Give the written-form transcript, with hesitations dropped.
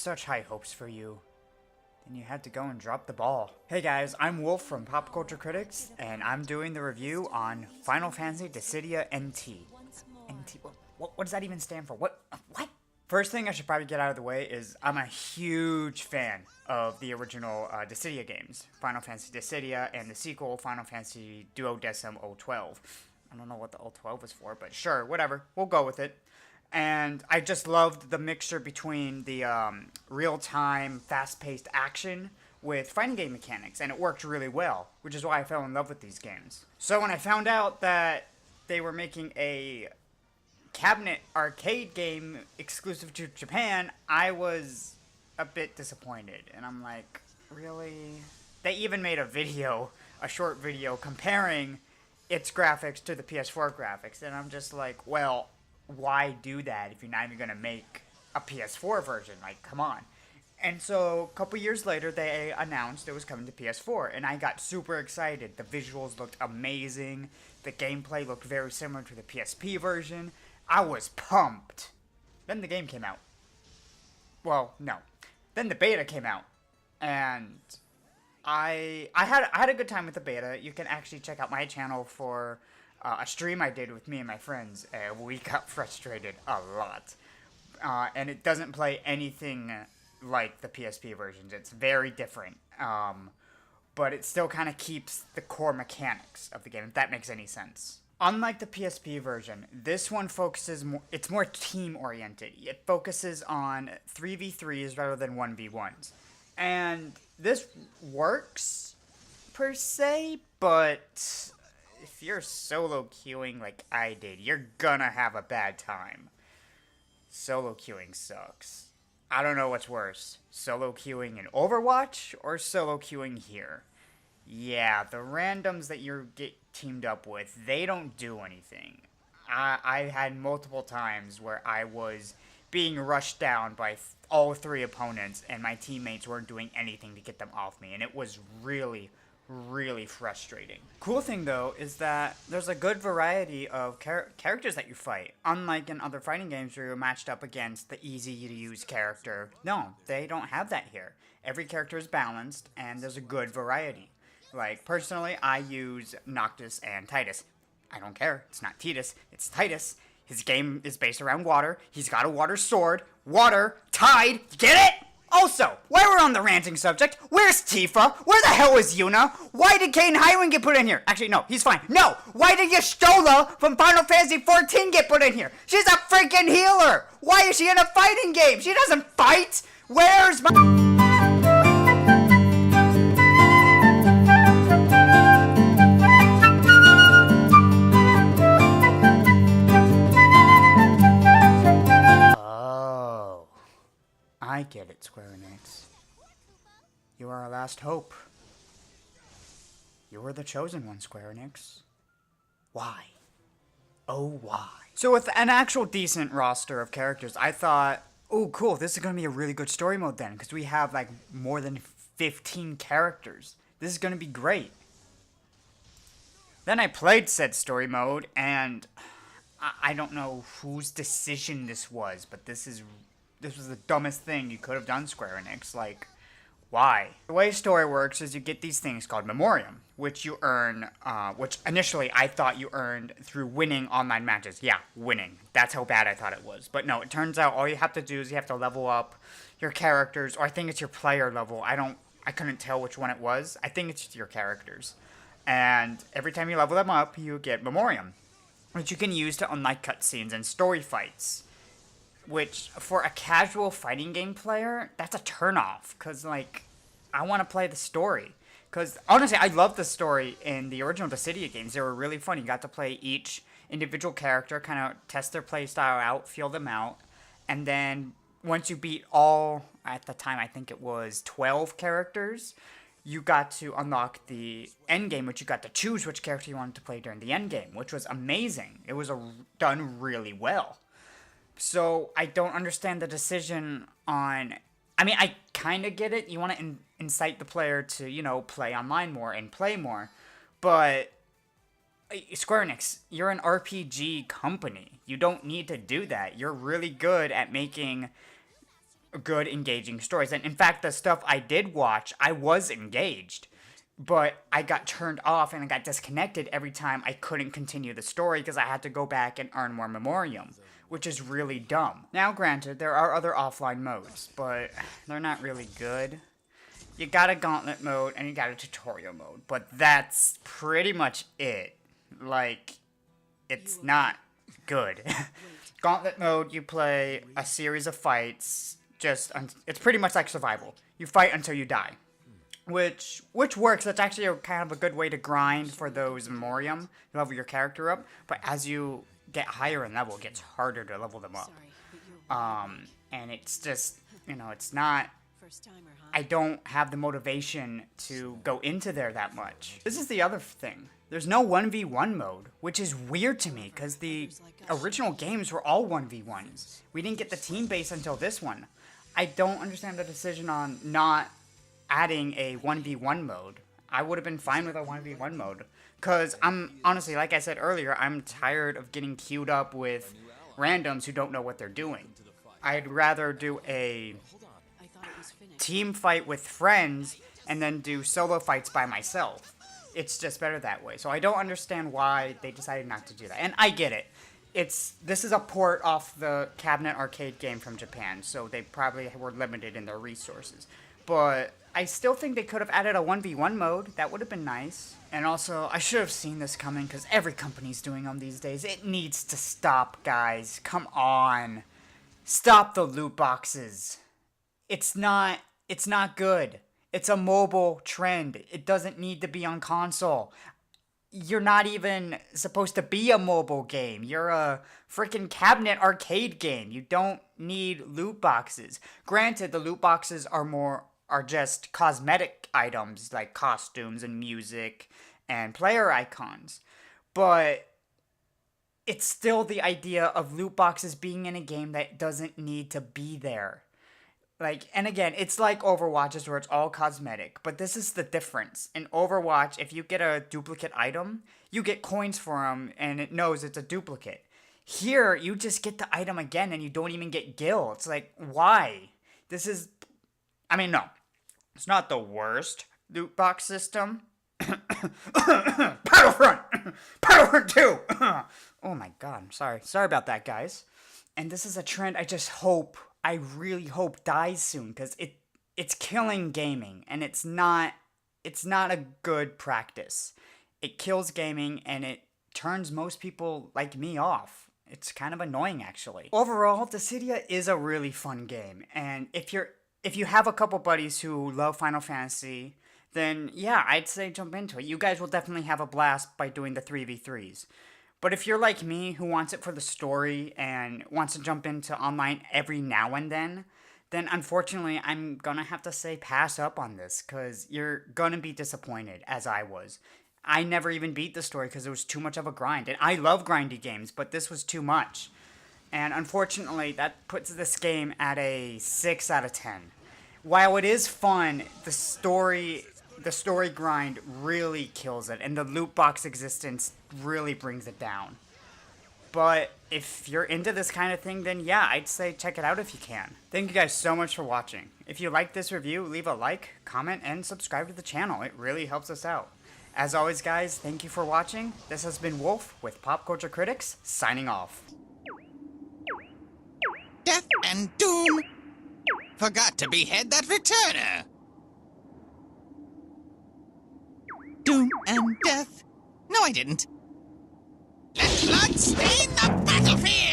such high hopes for you. Then you had to go and drop the ball. Hey guys, I'm Wülf from Pop Culture Critics, and I'm doing the review on Final Fantasy Dissidia NT. NT? What does that even stand for? What? First thing I should probably get out of the way is I'm a huge fan of the original Dissidia games. Final Fantasy Dissidia and the sequel, Final Fantasy Duodecim 012. I don't know what the 012 is for, but sure, whatever. We'll go with it. And I just loved the mixture between the real-time, fast-paced action with fighting game mechanics, and it worked really well, which is why I fell in love with these games. So when I found out that they were making a cabinet arcade game exclusive to Japan, I was a bit disappointed, and I'm like, really? They even made a short video, comparing its graphics to the PS4 graphics, and I'm just like, well, why do that if you're not even going to make a PS4 version? Like, come on. And so, a couple years later, they announced it was coming to PS4, and I got super excited. The visuals looked amazing. The gameplay looked very similar to the PSP version. I was pumped. Then the game came out. Well, no. Then the beta came out, and I had a good time with the beta. You can actually check out my channel for a stream I did with me and my friends. We got frustrated a lot. And it doesn't play anything like the PSP versions. It's very different. But it still kind of keeps the core mechanics of the game, if that makes any sense. Unlike the PSP version, this one focuses more, it's more team-oriented. It focuses on 3v3s rather than 1v1s. And this works, per se, but if you're solo queuing like I did, you're gonna have a bad time. Solo queuing sucks. I don't know what's worse, solo queuing in Overwatch or solo queuing here. Yeah, the randoms that you get teamed up with, they don't do anything. I had multiple times where I was being rushed down by all three opponents, and my teammates weren't doing anything to get them off me, and it was really frustrating. Cool thing though is that there's a good variety of characters that you fight. Unlike in other fighting games where you're matched up against the easy to use character. No, they don't have that here. Every character is balanced and there's a good variety. Like personally, I use Noctis and Titus. I don't care, it's not Titus, it's Titus. His game is based around water. He's got a water sword. Water, tide, get it? Also, while we're on the ranting subject, where's Tifa? Where the hell is Yuna? Why did Kane Highwind get put in here? Actually, no, he's fine. No! Why did Y'shtola from Final Fantasy XIV get put in here? She's a freaking healer! Why is she in a fighting game? She doesn't fight! Where's my... I get it, Square Enix. You are our last hope. You were the chosen one, Square Enix. Why? Oh, why? So with an actual decent roster of characters, I thought, oh, cool, this is going to be a really good story mode then, because we have, like, more than 15 characters. This is going to be great. Then I played said story mode, and I don't know whose decision this was, but this was the dumbest thing you could have done, Square Enix. Like, why? The way story works is you get these things called Memoriam, which you earn, which initially I thought you earned through winning online matches. Yeah, winning. That's how bad I thought it was. But no, it turns out all you have to do is you have to level up your characters, or I think it's your player level. I couldn't tell which one it was. I think it's your characters. And every time you level them up, you get Memoriam, which you can use to unlock cutscenes and story fights. Which, for a casual fighting game player, that's a turnoff. Because, like, I want to play the story. Because, honestly, I love the story in the original Dissidia games. They were really fun. You got to play each individual character, kind of test their playstyle out, feel them out. And then, once you beat all, at the time, I think it was 12 characters, you got to unlock the endgame, which you got to choose which character you wanted to play during the endgame, which was amazing. It was done really well. So, I don't understand the decision on... I mean, I kind of get it. You want to incite the player to, you know, play online more and play more. But, Square Enix, you're an RPG company. You don't need to do that. You're really good at making good, engaging stories. And in fact, the stuff I did watch, I was engaged. But I got turned off and I got disconnected every time I couldn't continue the story because I had to go back and earn more memoriam, which is really dumb. Now, granted, there are other offline modes, but they're not really good. You got a gauntlet mode and you got a tutorial mode, but that's pretty much it. Like, it's not good. Gauntlet mode, you play a series of fights, it's pretty much like survival. You fight until you die. Which works. That's actually kind of a good way to grind for those memoriam, level your character up. But as you get higher in level, it gets harder to level them up. And it's just, it's not... I don't have the motivation to go into there that much. This is the other thing. There's no 1v1 mode, which is weird to me, because the original games were all 1v1s. We didn't get the team base until this one. I don't understand the decision on not adding a 1v1 mode. I would have been fine with a 1v1 mode. Because I'm, honestly, like I said earlier, I'm tired of getting queued up with randoms who don't know what they're doing. I'd rather do a team fight with friends and then do solo fights by myself. It's just better that way. So I don't understand why they decided not to do that. And I get it. This is a port off the cabinet arcade game from Japan, so they probably were limited in their resources. But I still think they could have added a 1v1 mode. That would have been nice. And also, I should have seen this coming because every company's doing them these days. It needs to stop, guys. Come on. Stop the loot boxes. It's not good. It's a mobile trend. It doesn't need to be on console. You're not even supposed to be a mobile game. You're a freaking cabinet arcade game. You don't need loot boxes. Granted, the loot boxes are just cosmetic items like costumes and music and player icons. But it's still the idea of loot boxes being in a game that doesn't need to be there. And again, it's like Overwatch's where it's all cosmetic, but this is the difference. In Overwatch, if you get a duplicate item, you get coins for them, and it knows it's a duplicate. Here, you just get the item again, and you don't even get gil. It's like, why? No, it's not the worst loot box system. Battlefront 2! Oh my god, I'm sorry. Sorry about that, guys. And this is a trend I really hope dies soon, because it's killing gaming, and it's not a good practice. It kills gaming, and it turns most people like me off. It's kind of annoying, actually. Overall, Dissidia is a really fun game, and if you have a couple buddies who love Final Fantasy, then yeah, I'd say jump into it. You guys will definitely have a blast by doing the 3v3s. But if you're like me, who wants it for the story and wants to jump into online every now and then unfortunately I'm gonna have to say pass up on this, because you're gonna be disappointed, as I was. I never even beat the story because it was too much of a grind. And I love grindy games, but this was too much. And unfortunately, that puts this game at a 6 out of 10. While it is fun, the story grind really kills it, and the loot box existence really brings it down. But if you're into this kind of thing, then yeah, I'd say check it out if you can. Thank you guys so much for watching. If you liked this review, leave a like, comment, and subscribe to the channel. It really helps us out. As always, guys, thank you for watching. This has been Wülf with Pop Culture Critics, signing off. Death and doom! Forgot to behead that returner! Doom and death? No, I didn't. Let blood stain the battlefield!